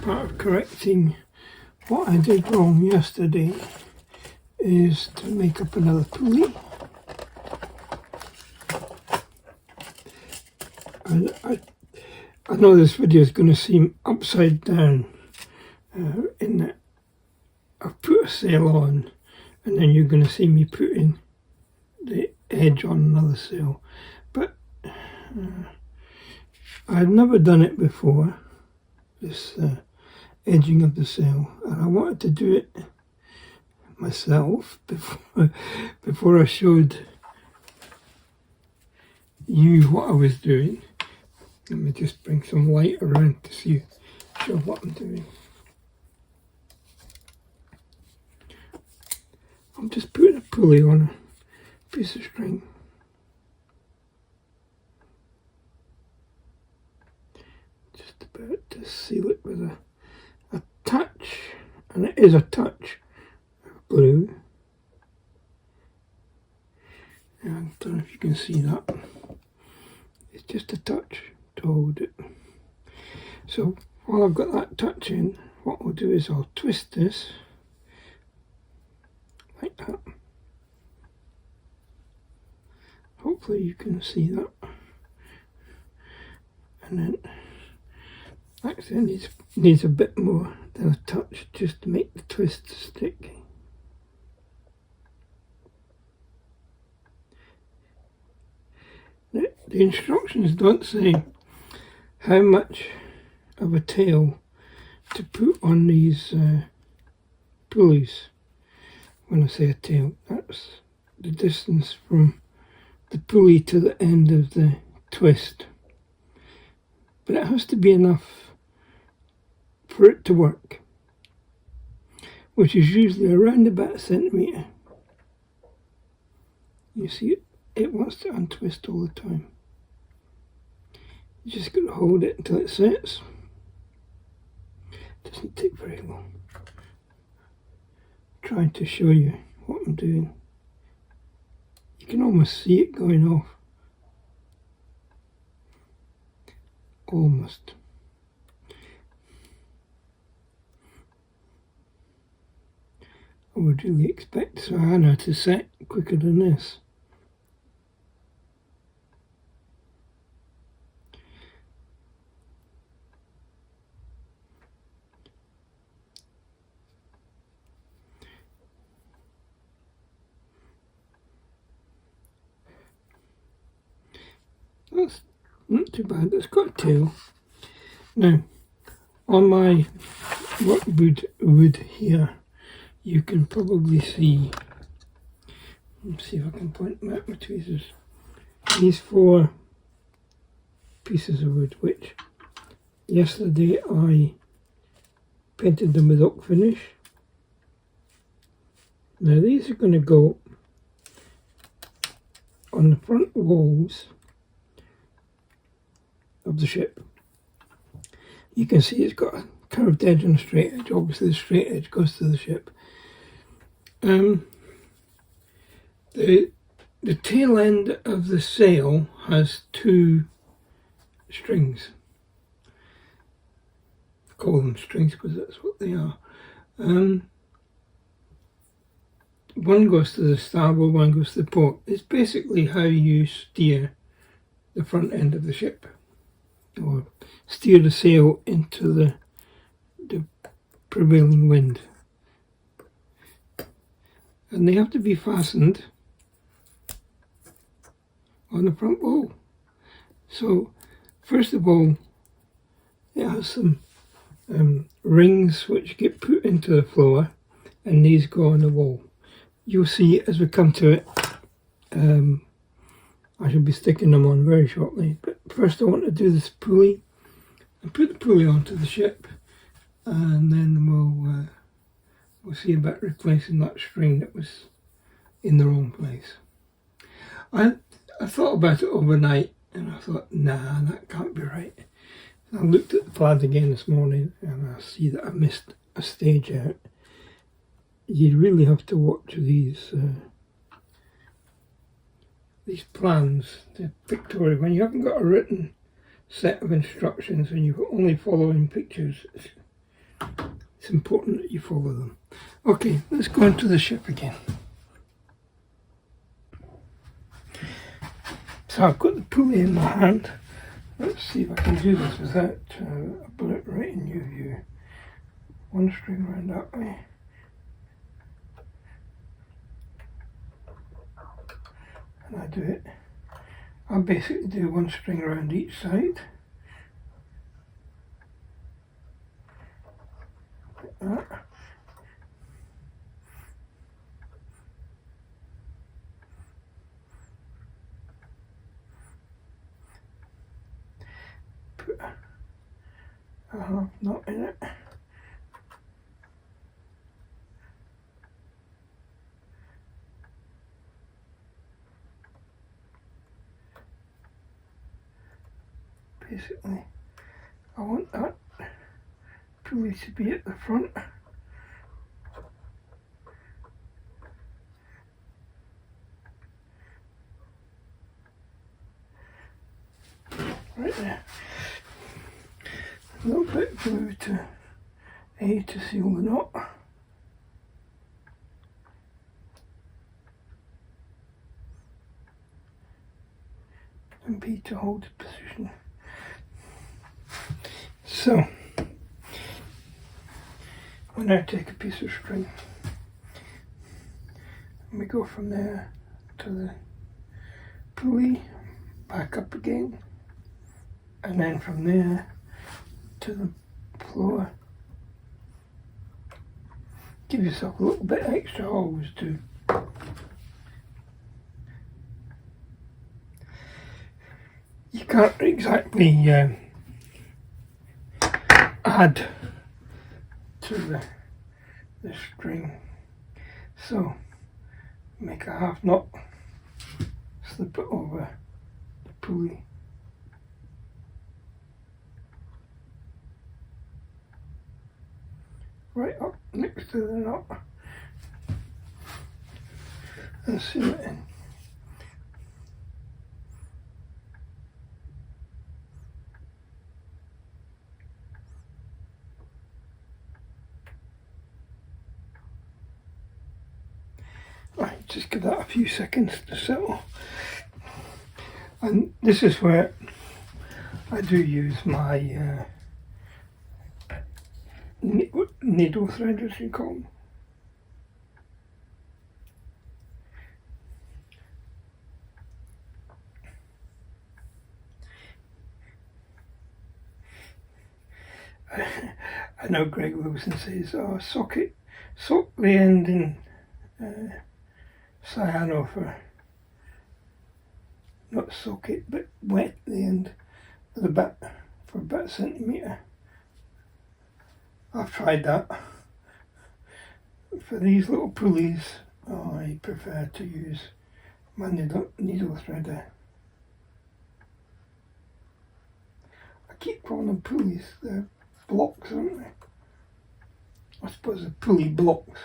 part of correcting what I did wrong yesterday is to make up another pulley. And I know this video is going to seem upside down in that I've put a sail on and then you're going to see me putting the edge on another sail, but I've never done it before, this edging of the sail, and I wanted to do it myself before I showed you what I was doing. Let me just bring some light around to show what I'm doing. I'm just putting a pulley on a piece of string. Just about to seal it with a touch, and it is a touch of glue. And I don't know if you can see that. It's just a touch to hold it. So while I've got that touch in, what I'll do is I'll twist this like that. Hopefully you can see that. And then actually it needs a bit more than a touch just to make the twist stick. The instructions don't say how much of a tail to put on these pulleys. When I say a tail, that's the distance from the pulley to the end of the twist. But it has to be enough for it to work, which is usually around about a centimetre. You see, it wants to untwist all the time. You just got to hold it until it sets. It doesn't take very long. I'm trying to show you what I'm doing. You can almost see it going off. Almost. I would really expect Sahana to set quicker than this. That's not too bad, it's got a tail. Now, on my wood here, you can probably see, let's see if I can point them out with tweezers, these 4 pieces of wood, which yesterday I painted them with oak finish. Now these are going to go on the front walls of the ship. You can see it's got a curved edge and a straight edge. Obviously the straight edge goes to the ship. The tail end of the sail has 2 strings. I call them strings because that's what they are. One goes to the starboard, one goes to the port. It's basically how you steer the front end of the ship, or steer the sail into the prevailing wind. And they have to be fastened on the front wall. So first of all, it has some rings which get put into the floor, and these go on the wall. You'll see as we come to it. I shall be sticking them on very shortly, but first I want to do this pulley and put the pulley onto the ship, and then we'll see about replacing that string that was in the wrong place. I thought about it overnight and I thought, nah, that can't be right. And I looked at the plans again this morning and I see that I missed a stage out. You really have to watch these plans, the pictorial. When you haven't got a written set of instructions and you're only following pictures, It's important that you follow them. Okay, let's go into the ship again. So I've got the pulley in my hand. Let's see if I can do this without a bullet right in your view. One string round that way. And I do it. I basically do one string around each side. Like that. Put a half knot in it. Basically, I want that pulley to be at the front. Right there. A little bit of glue to seal the knot. And B to hold the position. So, we now take a piece of string and we go from there to the pulley, back up again, and then from there to the floor. Give yourself a little bit extra, always do. You can't exactly add to the string, so make a half knot, slip it over the pulley, right up next to the knot, and seal it in. Right, just give that a few seconds to settle. And this is where I do use my needle thread, as you call them. I know Greg Wilson says, oh, soak the end in cyano for, not soak it, but wet the end of the bit for about a centimetre. I've tried that. For these little pulleys, I prefer to use my needle threader. I keep calling them pulleys, they're blocks, aren't they? I suppose they're pulley blocks.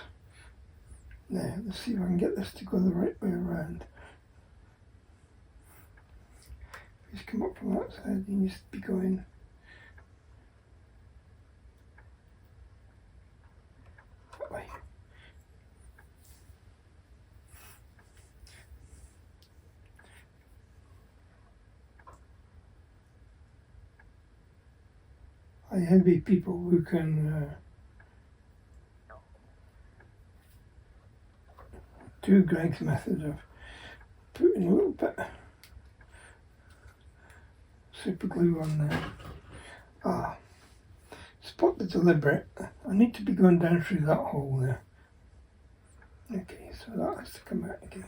Now, let's see if I can get this to go the right way around. Just come up from that side, you need to be going that way. I envy people who can do Greg's method of putting a little bit super glue on there. Spot the deliberate. I need to be going down through that hole there. Okay, so that has to come out again.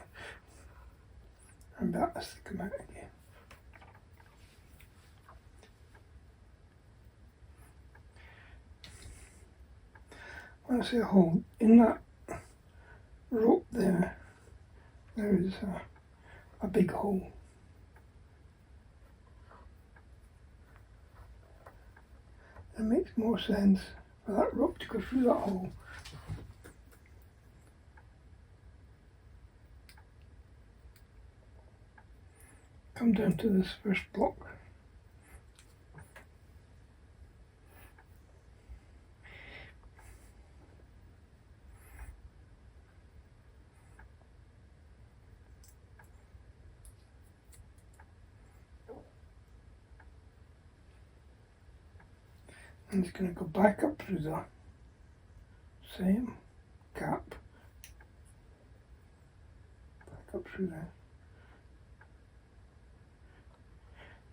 And that has to come out again. When I say a hole, in that rope there is a big hole. It makes more sense for that rope to go through that hole. Come down to this first block. And it's going to go back up through the same gap, back up through there.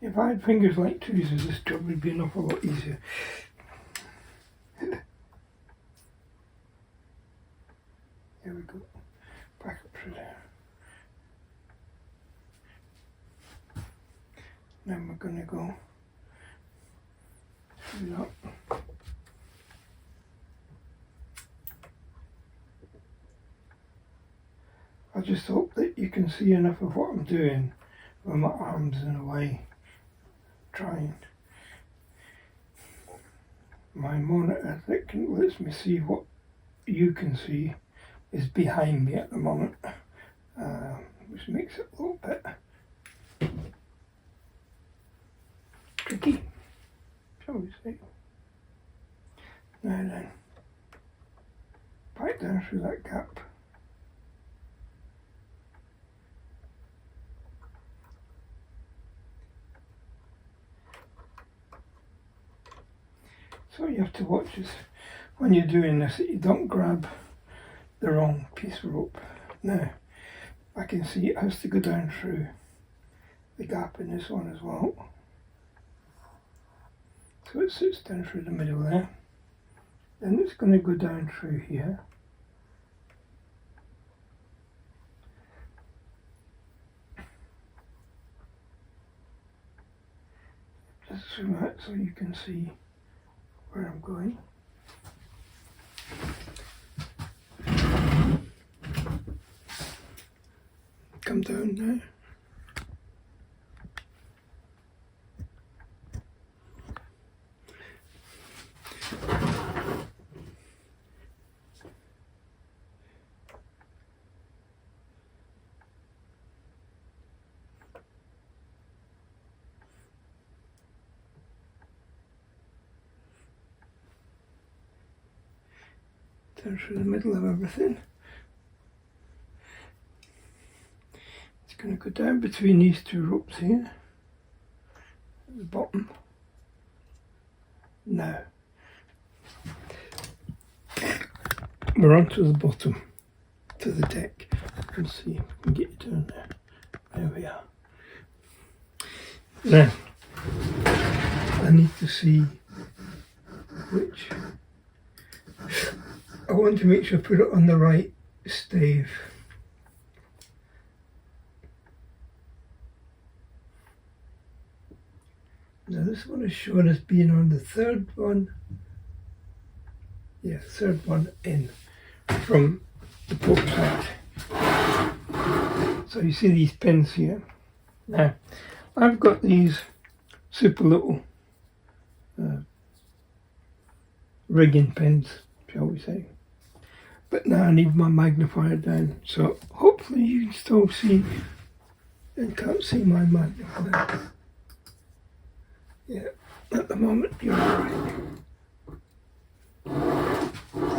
If I had fingers like tweezers, this job would be an awful lot easier. There we go, back up through there. Then we're going to go through that. I just hope that you can see enough of what I'm doing with my arms in a way. Trying. My monitor that lets me see what you can see is behind me at the moment, which makes it a little bit tricky, shall we say. Now then, back down through that gap. So you have to watch this when you're doing this, that you don't grab the wrong piece of rope. Now, I can see it has to go down through the gap in this one as well. So it sits down through the middle there. Then it's going to go down through here. Just zoom out so you can see where I'm going. Come down now. Down through the middle of everything. It's going to go down between these two ropes here at the bottom. Now we're onto the bottom, to the deck. Let's see if we can get it down there. There we are. Now I need to see which. I want to make sure I put it on the right stave. Now this one is shown as being on the third one. Yeah, third one in from the port side. So you see these pins here. Now I've got these super little rigging pins, shall we say. But now I need my magnifier down, so hopefully you can still see and can't see my magnifier. Yeah, at the moment you're alright.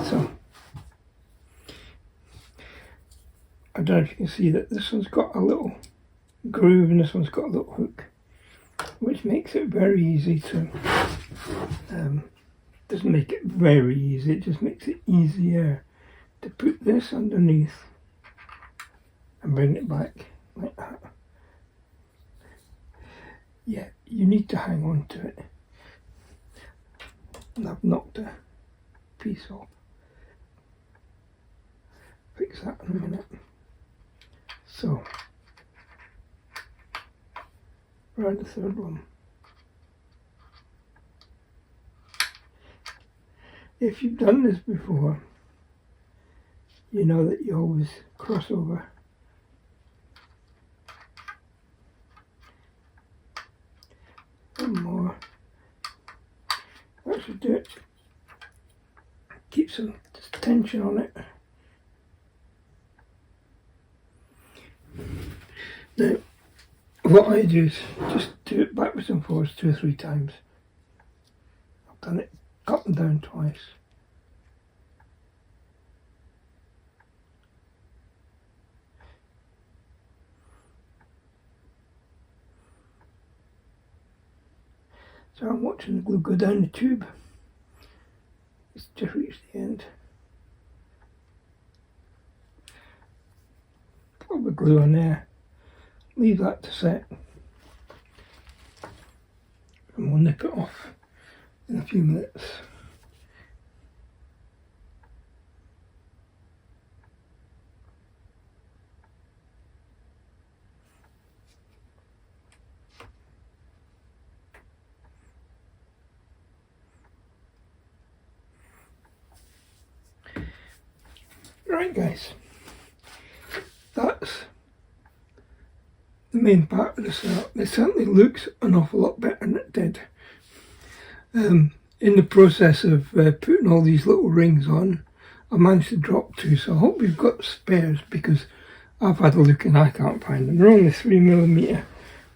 So, I don't know if you can see that this one's got a little groove and this one's got a little hook, which makes it very easy to, doesn't make it very easy, it just makes it easier to put this underneath and bring it back like that. Yeah, you need to hang on to it. And I've knocked a piece off. Fix that in a minute. So, around the third one. If you've done this before, you know that you always cross over. One more. That should do it. Keep some tension on it. Now, what I do is just do it backwards and forwards 2 or 3 times. I've done it up and down twice. So I'm watching the glue go down the tube. It's just reached the end. Put the glue on there, leave that to set, and we'll nip it off in a few minutes. Right guys, that's the main part of the setup. It certainly looks an awful lot better than it did. In the process of putting all these little rings on, I managed to drop two, so I hope we've got spares, because I've had a look and I can't find them. They're only 3mm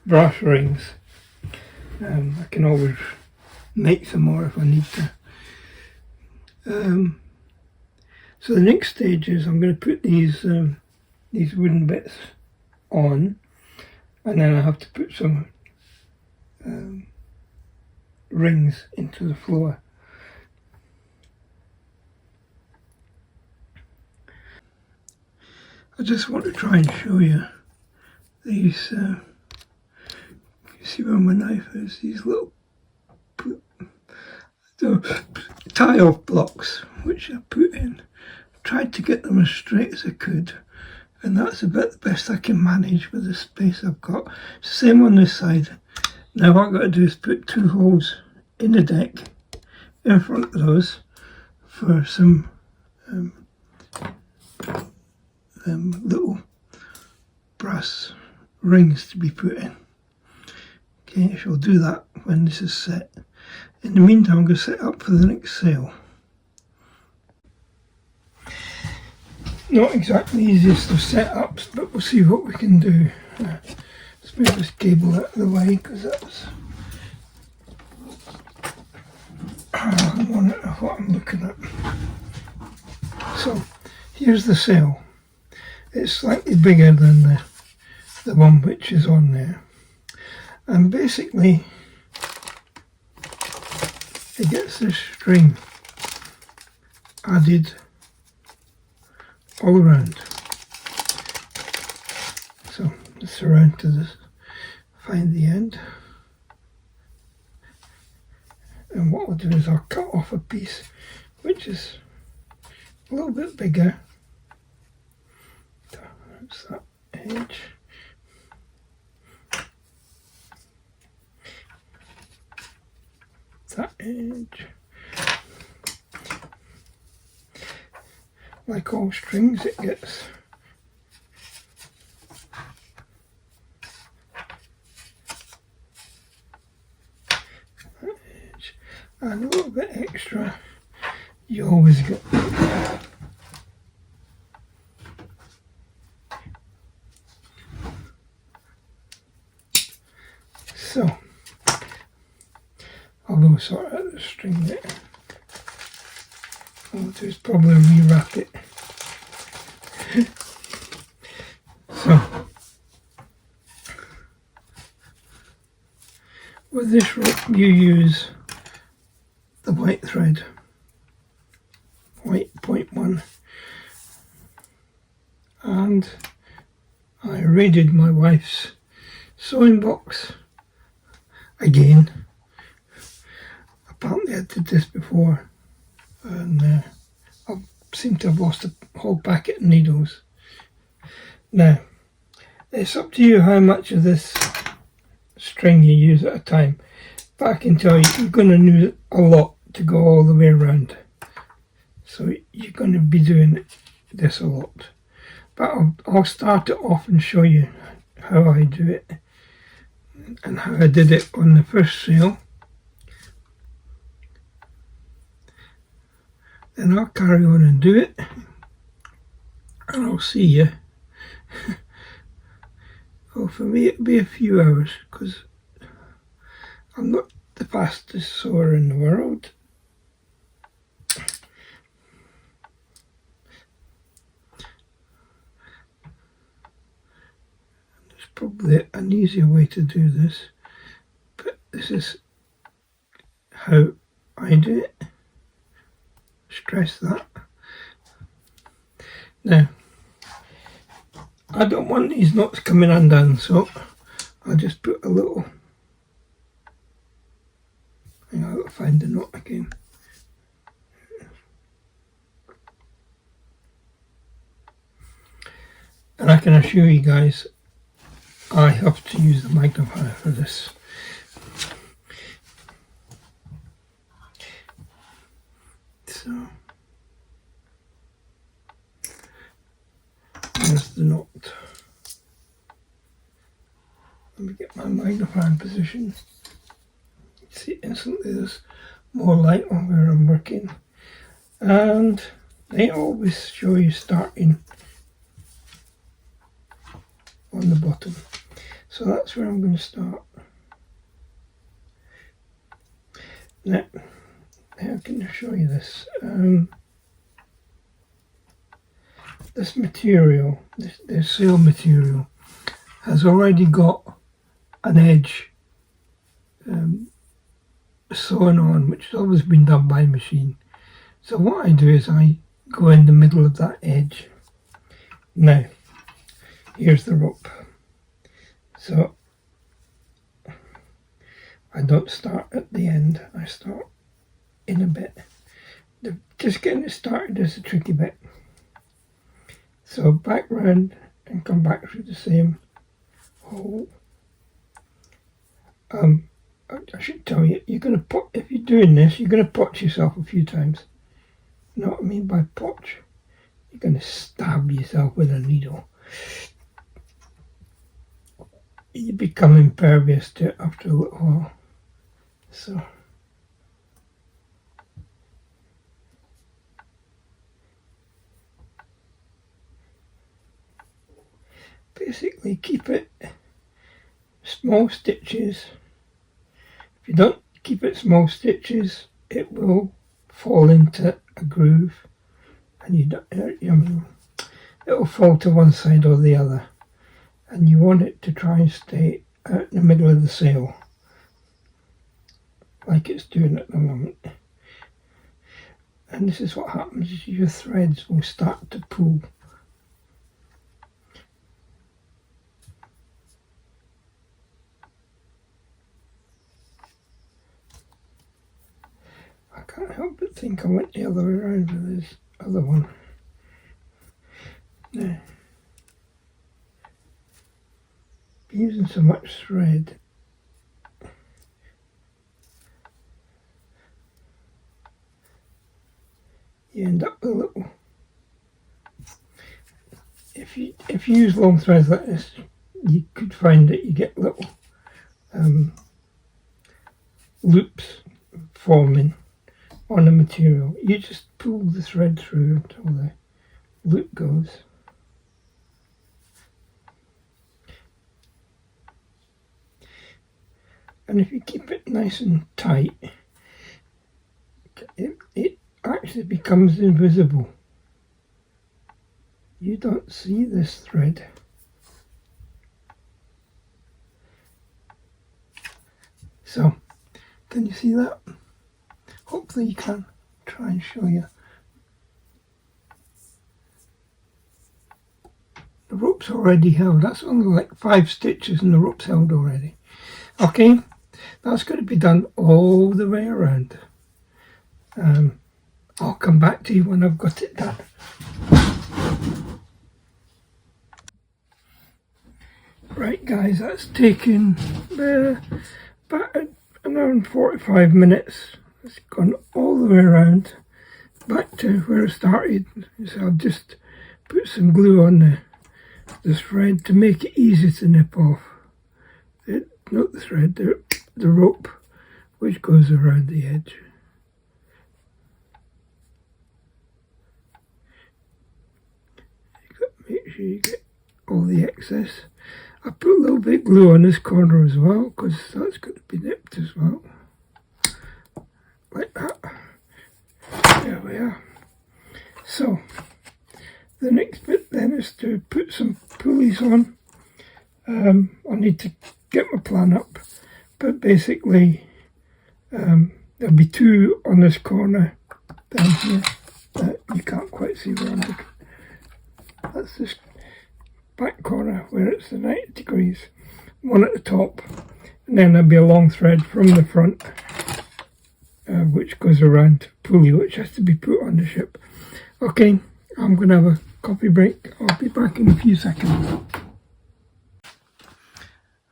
brass rings. I can always make some more if I need to. So the next stage is I'm going to put these wooden bits on, and then I have to put some rings into the floor. I just want to try and show you these, you see where my knife is, these little tile blocks which I put in. Tried to get them as straight as I could, and that's about the best I can manage with the space I've got. It's the same on this side. Now what I've got to do is put two holes in the deck in front of those for some little brass rings to be put in. Okay, so I'll do that when this is set. In the meantime, I'm going to set up for the next sail. Not exactly the easiest of setups, but we'll see what we can do. Let's move this cable out of the way, because that's one of what I'm looking at. So here's the sail. It's slightly bigger than the one which is on there, and basically it gets this string added all around. So let's around to this, find the end, and what I'll do is I'll cut off a piece which is a little bit bigger. That's that edge. That edge. Like all strings, it gets that edge, and a little bit extra you always get. So I'll go sort out the string there. What I'll do is probably rewrap it. So with this rope you use the white thread, white 0.1, and I raided my wife's sewing box again. Apparently I did this before, and I seem to have lost a whole packet of needles. Now, it's up to you how much of this string you use at a time, but I can tell you, you're going to need a lot to go all the way around. So you're going to be doing this a lot. But I'll start it off and show you how I do it, and how I did it on the first sail. Then I'll carry on and do it, and I'll see you. Well, for me it'll be a few hours, because I'm not the fastest sewer in the world. There's probably an easier way to do this, but this is how I do it. stress that. Now, I don't want these knots coming undone, so I'll just put a little, hang on, I'll find the knot again. And I can assure you guys, I have to use the magnifier for this. So, there's the knot. Let me get my magnifier in position. See, instantly there's more light on where I'm working. And they always show you starting on the bottom. So that's where I'm going to start. Now, how can I show you this? This material, this sail material, has already got an edge sewn on, which has always been done by machine. So what I do is I go in the middle of that edge. Now, here's the rope. So I don't start at the end, I start in a bit. Just getting it started is the tricky bit. So back round and come back through the same hole. I should tell you, you're going to put, if you're doing this, you're going to potch yourself a few times. You know what I mean by potch? You're going to stab yourself with a needle. You become impervious to it after a little while. So basically keep it small stitches. If you don't keep it small stitches, it will fall into a groove, and it'll fall to one side or the other, and you want it to try and stay out in the middle of the sail like it's doing at the moment. And this is what happens, is your threads will start to pull. I can't help but think I went the other way around with this other one. Now, using so much thread, you end up with a little, if you use long threads like this, you could find that you get little loops forming on the material. You just pull the thread through until the loop goes. And if you keep it nice and tight, it actually becomes invisible. You don't see this thread. So, can you see that? Hopefully you can. Try and show you. The rope's already held. That's only like 5 stitches and the rope's held already. Okay, that's going to be done all the way around. I'll come back to you when I've got it done. Right guys, that's taken about around 45 minutes. It's gone all the way around back to where I started. So I'll just put some glue on the thread to make it easy to nip off. Not the thread, the rope which goes around the edge. You've got to make sure you get all the excess. I put a little bit of glue on this corner as well, because that's got to be nipped as well. Like that. There we are. So, the next bit then is to put some pulleys on. I need to get my plan up, but basically there'll be 2 on this corner down here, you can't quite see where I'm looking. That's this back corner where it's the 90 degrees, one at the top, and then there'll be a long thread from the front which goes around the pulley, which has to be put on the ship. Okay, I'm going to have a coffee break. I'll be back in a few seconds.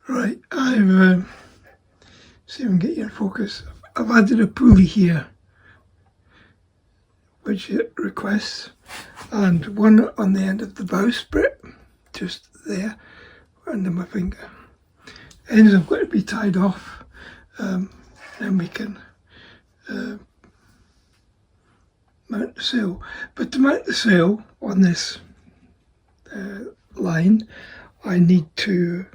Right, I've see if I can get you in focus. I've added a pulley here which it requests, and one on the end of the bowsprit, just there under my finger. Ends have got to be tied off, then we can mount the sail. But to mount the sail on this line, I need to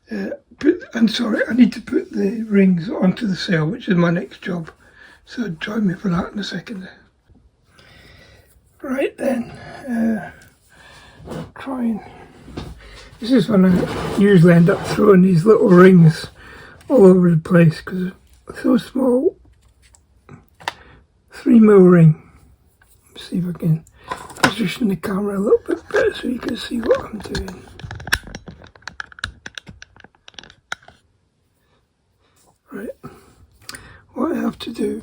I need to put the rings onto the sail, which is my next job. So join me for that in a second. Right then, this is when I usually end up throwing these little rings all over the place because they're so small. 3mm ring. Let's see if I can position the camera a little bit better so you can see what I'm doing. Right, what I have to do,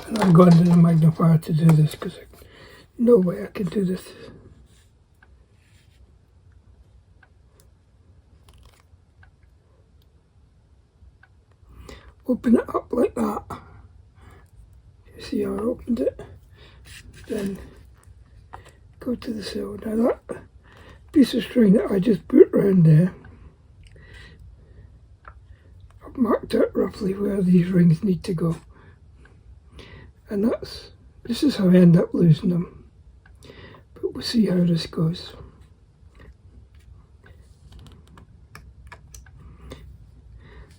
and I'm going to the magnifier to do this because no way I can do this. Open it up like that. You see how I opened it? Then go to the sail. Now that piece of string that I just put around there, I've marked out roughly where these rings need to go. And this is how I end up losing them. But we'll see how this goes.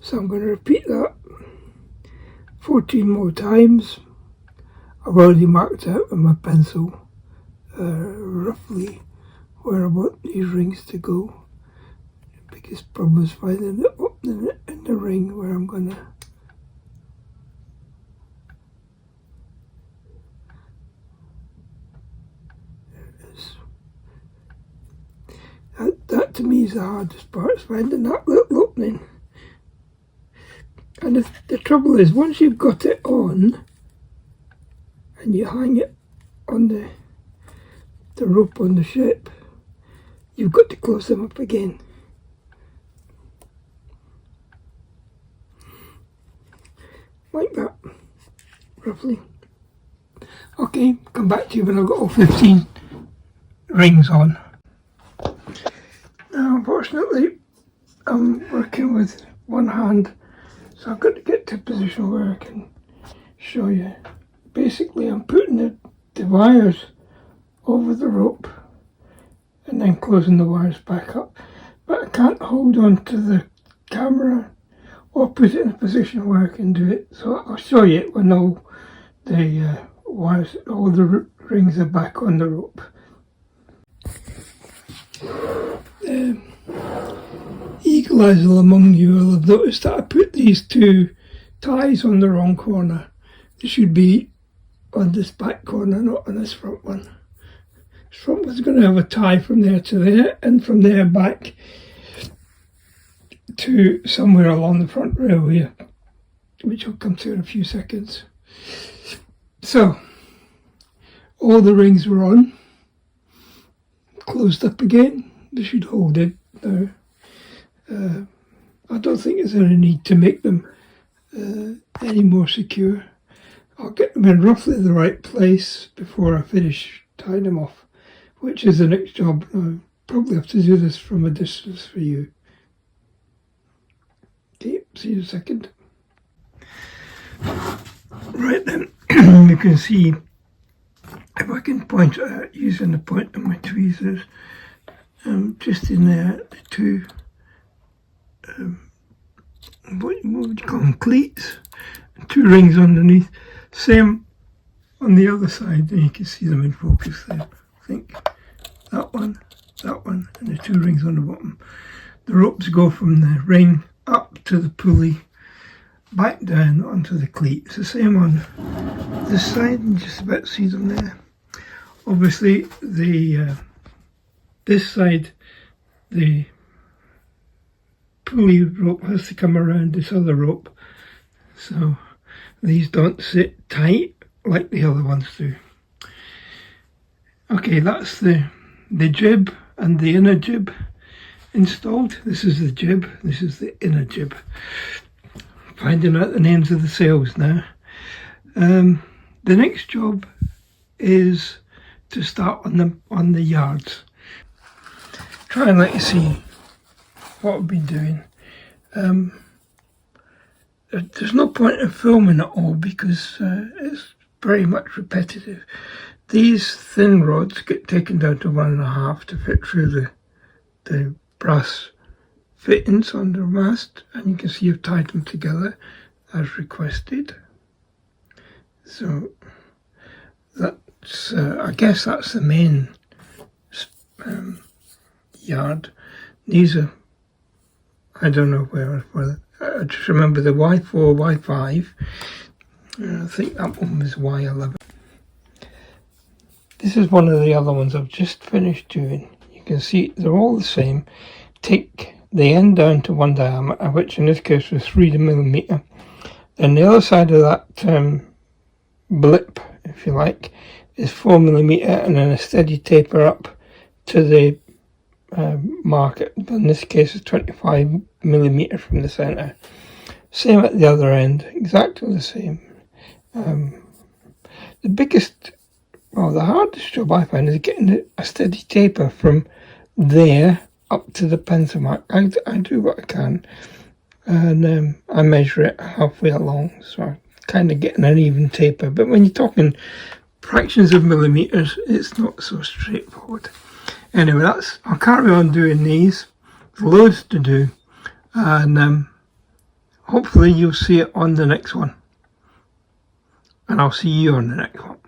So I'm going to repeat that 14 more times. I've already marked out with my pencil roughly where I want these rings to go. The biggest problem is finding the opening in the ring where I'm going to that to me is the hardest part, is finding that little opening. And the trouble is, once you've got it on and you hang it on the rope on the ship, you've got to close them up again. Like that, roughly. Okay, come back to you when I've got all 15 rings on. Now, unfortunately, I'm working with one hand, so I've got to get to a position where I can show you. Basically, I'm putting the wires over the rope and then closing the wires back up. But I can't hold on to the camera or put it in a position where I can do it. So I'll show you it when all the wires, all the rings are back on the rope. Eagle-eyes among you will have noticed that I put these two ties on the wrong corner. They should be on this back corner, not on this front one. This front one's going to have a tie from there to there, and from there back to somewhere along the front rail here, which I'll come to in a few seconds. So, all the rings were on, closed up again. They should hold it now. I don't think there's any need to make them any more secure. I'll get them in roughly the right place before I finish tying them off, which is the next job. I'll probably have to do this from a distance for you. Okay, see you in a second. Right then, you can see, if I can point it out using the point of my tweezers, just in there, the two, what would you call them, cleats, and two rings underneath. Same on the other side, and you can see them in focus there. I think that one, and the two rings on the bottom. The ropes go from the ring up to the pulley, back down onto the cleat. It's the same on this side and just about see them there. Obviously the this side, the pulley rope has to come around this other rope, so these don't sit tight like the other ones do. Okay, that's the jib and the inner jib installed. This is the jib, this is the inner jib. Finding out the names of the sails now. The next job is to start on the yards. Try and let you see what I've been doing. There's no point in filming it all because it's very much repetitive. These thin rods get taken down to 1.5 to fit through the brass fittings on the mast, and you can see I've tied them together as requested. So that's I guess that's the main yard. These are, I don't know where I just remember the Y4, Y5. I think that one was Y11. This is one of the other ones I've just finished doing. You can see they're all the same. Take the end down to 1 diameter, which in this case was 3mm. And the other side of that blip, if you like, is 4mm, and then a steady taper up to the market. In this case, it's 25mm from the centre. Same at the other end, exactly the same. The biggest, well, the hardest job I find is getting a steady taper from there up to the pencil mark. I do what I can, and I measure it halfway along, so I'm kind of getting an even taper. But when you're talking fractions of millimeters, it's not so straightforward. Anyway, I'll carry on doing these. There's loads to do, and hopefully you'll see it on the next one, and I'll see you on the next one.